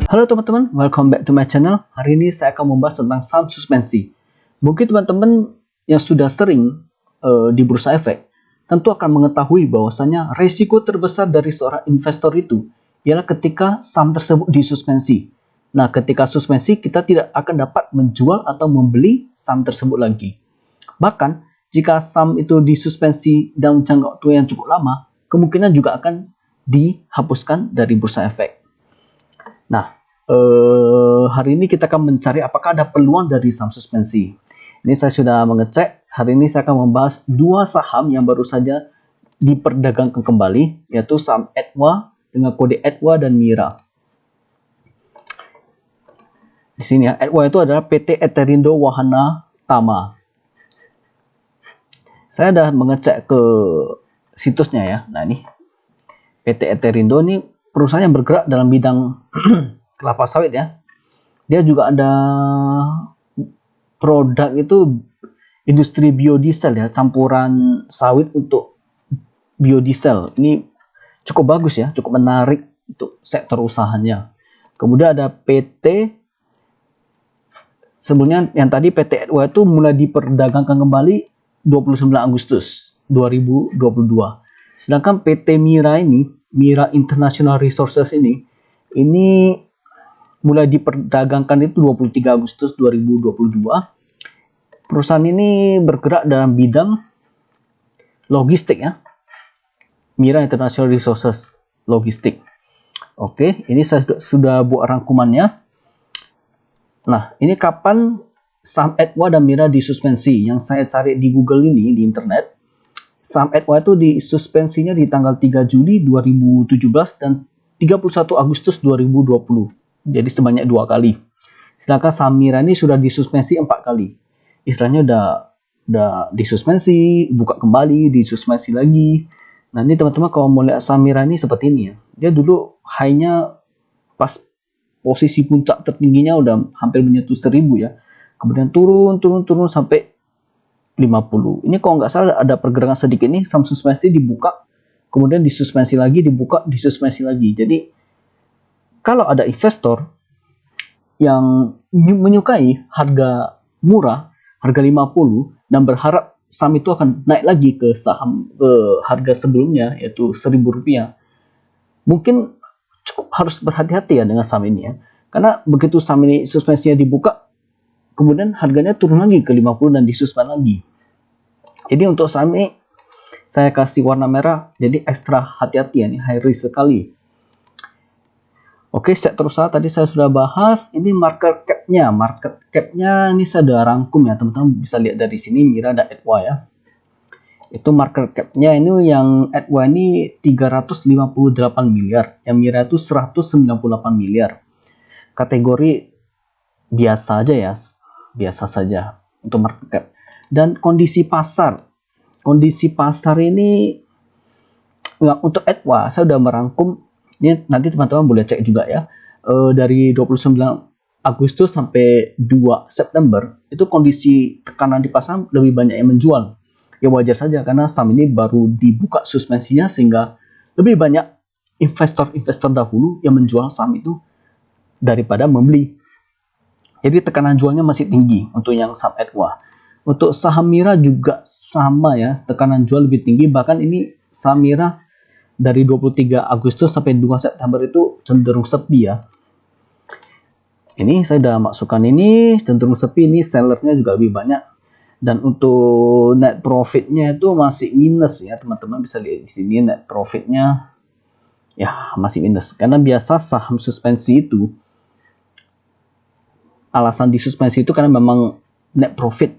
Halo teman-teman, welcome back to my channel. Hari ini saya akan membahas tentang saham suspensi. Mungkin teman-teman yang sudah sering di bursa efek tentu akan mengetahui bahwasanya resiko terbesar dari seorang investor itu ialah ketika saham tersebut disuspensi. Nah, ketika suspensi kita tidak akan dapat menjual atau membeli saham tersebut lagi. Bahkan jika saham itu disuspensi dalam jangka waktu yang cukup lama, kemungkinan juga akan dihapuskan dari bursa efek. Nah, hari ini kita akan mencari apakah ada peluang dari saham suspensi. Ini saya sudah mengecek. Hari ini saya akan membahas dua saham yang baru saja diperdagangkan kembali, yaitu saham EDWA dengan kode EDWA dan MIRA. Di sini ya, EDWA itu adalah PT Eterindo Wahana Tama. Saya sudah mengecek ke situsnya ya. Nah ini PT Eterindo ini perusahaan yang bergerak dalam bidang kelapa sawit ya. Dia juga ada produk itu industri biodiesel ya, campuran sawit untuk biodiesel. Ini cukup bagus ya, cukup menarik untuk sektor usahanya. Kemudian ada PT, sebelumnya yang tadi PT EDWA itu mulai diperdagangkan kembali 29 Agustus 2022. Sedangkan PT MIRA ini, MIRA International Resources ini mulai diperdagangkan itu 23 Agustus 2022. Perusahaan ini bergerak dalam bidang logistik ya. MIRA International Resources Logistik. Oke, ini saya sudah buat rangkumannya. Nah, ini kapan saham EDWA dan MIRA disuspensi? Yang saya cari di Google ini, di internet. Saham EDWA itu disuspensinya di tanggal 3 Juli 2017 dan 31 Agustus 2020. Jadi sebanyak 2 kali. Sedangkan saham MIRA ini sudah disuspensi 4 kali. Istilahnya udah disuspensi, buka kembali, disuspensi lagi. Nah ini teman-teman kalau mau lihat saham MIRA ini seperti ini ya. Dia dulu high-nya pas posisi puncak tertingginya udah hampir menyentuh 1000 ya. Kemudian turun sampai 50. Ini kalau nggak salah ada pergerakan sedikit nih, saham suspensi dibuka, kemudian disuspensi lagi, dibuka, disuspensi lagi. Jadi kalau ada investor yang menyukai harga murah, harga 50 dan berharap saham itu akan naik lagi ke harga sebelumnya yaitu Rp1.000, mungkin cukup harus berhati-hati ya dengan saham ini ya. Karena begitu saham ini suspensinya dibuka, kemudian harganya turun lagi ke 50 dan disuspend lagi. Jadi untuk saham ini saya kasih warna merah, jadi ekstra hati-hati ya, ini high risk sekali. Oke, sektor usaha tadi saya sudah bahas. Ini market capnya ini saya sudah rangkum ya, teman-teman bisa lihat dari sini MIRA dan EDWA ya. Itu market capnya ini yang EDWA ini 358 miliar, yang MIRA itu 198 miliar. Kategori biasa aja ya, biasa saja untuk market cap. Dan kondisi pasar ini untuk EDWA saya sudah merangkum. Ini nanti teman-teman boleh cek juga ya. Dari 29 Agustus sampai 2 September itu kondisi tekanan di pasar lebih banyak yang menjual. Ya wajar saja karena saham ini baru dibuka suspensinya sehingga lebih banyak investor dahulu yang menjual saham itu daripada membeli. Jadi tekanan jualnya masih tinggi untuk yang saham EDWA. Untuk saham MIRA juga sama ya, tekanan jual lebih tinggi. Bahkan ini saham MIRA dari 23 Agustus sampai 2 September itu cenderung sepi ya. Ini saya sudah masukkan ini, cenderung sepi, ini sellernya juga lebih banyak. Dan untuk net profitnya itu masih minus ya, teman-teman bisa lihat di sini net profitnya ya masih minus. Karena biasa saham suspensi itu, alasan disuspensi itu karena memang net profit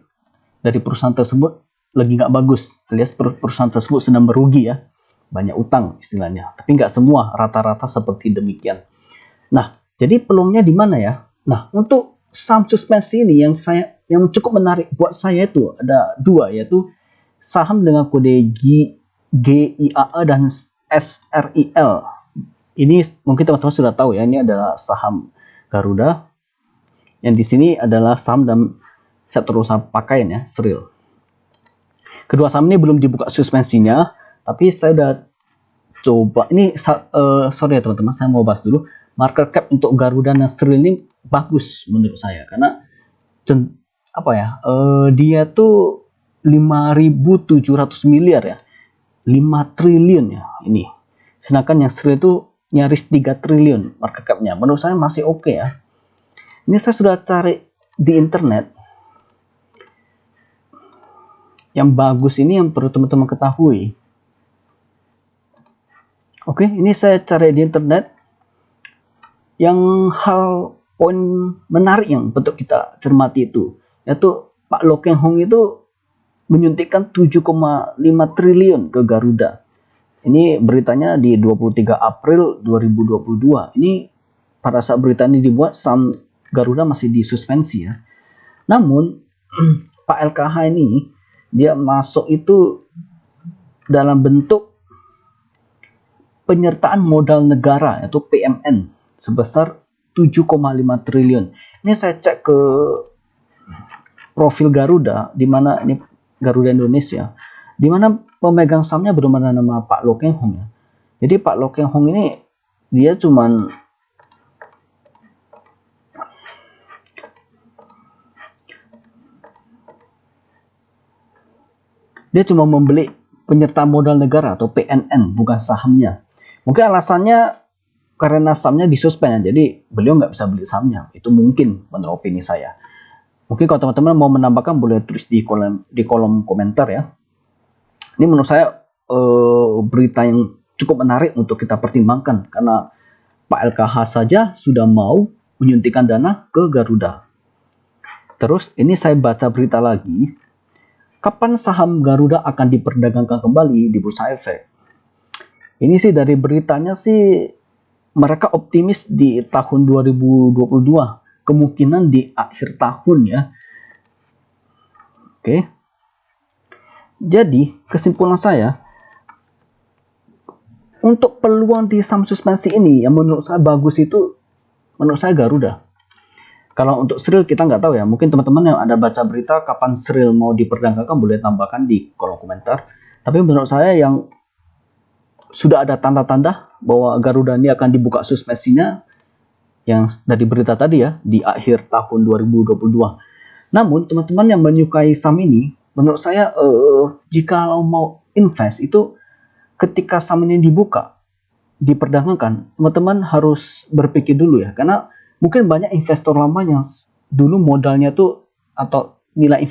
dari perusahaan tersebut lagi nggak bagus, alias perusahaan tersebut sedang merugi ya, banyak utang istilahnya. Tapi nggak semua, rata-rata seperti demikian. Nah, jadi peluangnya di mana ya? Nah, untuk saham suspensi ini yang cukup menarik buat saya itu ada dua, yaitu saham dengan kode GIAA dan SRIL. Ini mungkin teman-teman sudah tahu ya, ini adalah saham Garuda. Yang di sini adalah saham dan sektor usaha pakaian ya, SRIL. Kedua saham ini belum dibuka suspensinya, tapi saya udah coba ini sorry ya teman-teman, saya mau bahas dulu market cap untuk Garuda dan Sril ini bagus menurut saya, karena dia tuh 5.700 miliar ya, 5 triliun ya ini. Sedangkan yang Sril itu nyaris 3 triliun market capnya. Menurut saya masih oke ya. Ini saya sudah cari di internet. Yang bagus ini yang perlu teman-teman ketahui. Oke, ini saya cari di internet. Yang hal poin menarik yang untuk kita cermati itu, yaitu Pak Loh Keng Hong itu menyuntikkan 7,5 triliun ke Garuda. Ini beritanya di 23 April 2022. Ini pada saat berita ini dibuat, saham Garuda masih disuspensi ya. Namun Pak LKH ini dia masuk itu dalam bentuk penyertaan modal negara, yaitu PMN, sebesar 7,5 triliun. Ini saya cek ke profil Garuda, di mana ini Garuda Indonesia, di mana pemegang sahamnya bernama Pak Loh Keng Hong ya. Jadi Pak Loh Keng Hong ini dia cuma membeli penyertaan modal negara atau PNN, bukan sahamnya. Mungkin alasannya karena sahamnya disuspend ya, jadi beliau nggak bisa beli sahamnya. Itu mungkin menurut opini saya. Mungkin kalau teman-teman mau menambahkan boleh tulis di kolom komentar ya. Ini menurut saya berita yang cukup menarik untuk kita pertimbangkan, karena Pak LKH saja sudah mau menyuntikkan dana ke Garuda. Terus ini saya baca berita lagi, kapan saham Garuda akan diperdagangkan kembali di Bursa Efek? Ini sih dari beritanya sih mereka optimis di tahun 2022, kemungkinan di akhir tahun ya. Oke. Jadi kesimpulan saya, untuk peluang di saham suspensi ini yang menurut saya bagus itu, menurut saya Garuda. Kalau untuk Sril kita nggak tahu ya, mungkin teman-teman yang ada baca berita kapan Sril mau diperdagangkan boleh tambahkan di kolom komentar. Tapi menurut saya yang sudah ada tanda-tanda bahwa Garuda ini akan dibuka suspensinya yang dari berita tadi ya, di akhir tahun 2022. Namun teman-teman yang menyukai saham ini, menurut saya jika mau invest itu ketika saham ini dibuka, diperdagangkan, teman-teman harus berpikir dulu ya, karena mungkin banyak investor lama yang dulu modalnya tuh atau nilai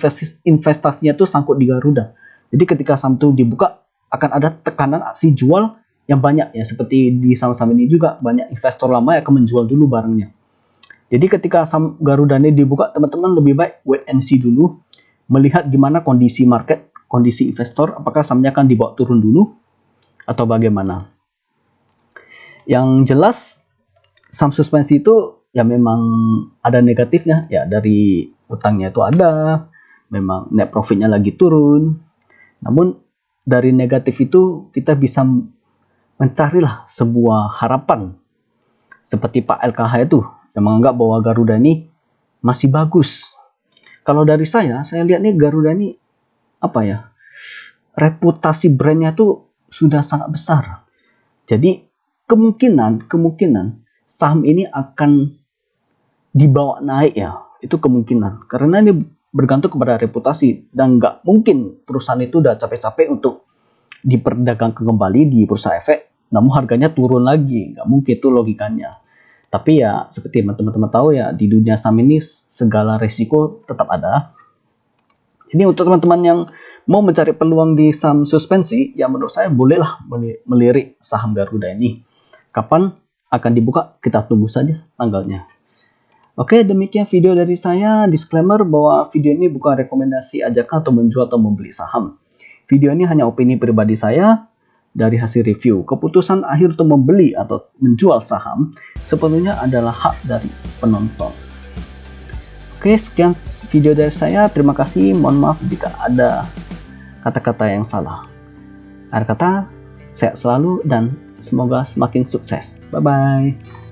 investasinya tuh sangkut di Garuda. Jadi ketika saham itu dibuka akan ada tekanan aksi jual yang banyak ya, seperti di saham-saham ini juga banyak investor lama yang akan menjual dulu barangnya. Jadi ketika saham Garuda ini dibuka, teman-teman lebih baik wait and see dulu, melihat gimana kondisi market, kondisi investor, apakah sahamnya akan dibawa turun dulu atau bagaimana. Yang jelas saham suspensi itu ya memang ada negatifnya ya, dari utangnya itu ada, memang net profitnya lagi turun. Namun dari negatif itu kita bisa mencarilah sebuah harapan, seperti Pak LKH itu yang menganggap bahwa Garuda ini masih bagus. Kalau dari saya lihat nih Garuda ini apa ya, reputasi brandnya tuh sudah sangat besar. Jadi kemungkinan saham ini akan dibawa naik ya, itu kemungkinan, karena ini bergantung kepada reputasi, dan nggak mungkin perusahaan itu udah capek-capek untuk diperdagangkan kembali di Bursa Efek namun harganya turun lagi, nggak mungkin, itu logikanya. Tapi ya seperti teman-teman tahu ya, di dunia saham ini segala resiko tetap ada. Ini untuk teman-teman yang mau mencari peluang di saham suspensi, ya menurut saya bolehlah melirik saham Garuda ini. Kapan akan dibuka, kita tunggu saja tanggalnya. Oke, demikian video dari saya. Disclaimer bahwa video ini bukan rekomendasi ajakan atau menjual atau membeli saham. Video ini hanya opini pribadi saya dari hasil review. Keputusan akhir untuk membeli atau menjual saham sepenuhnya adalah hak dari penonton. Oke, sekian video dari saya. Terima kasih. Mohon maaf jika ada kata-kata yang salah. Akhir kata, sehat selalu dan semoga semakin sukses. Bye-bye.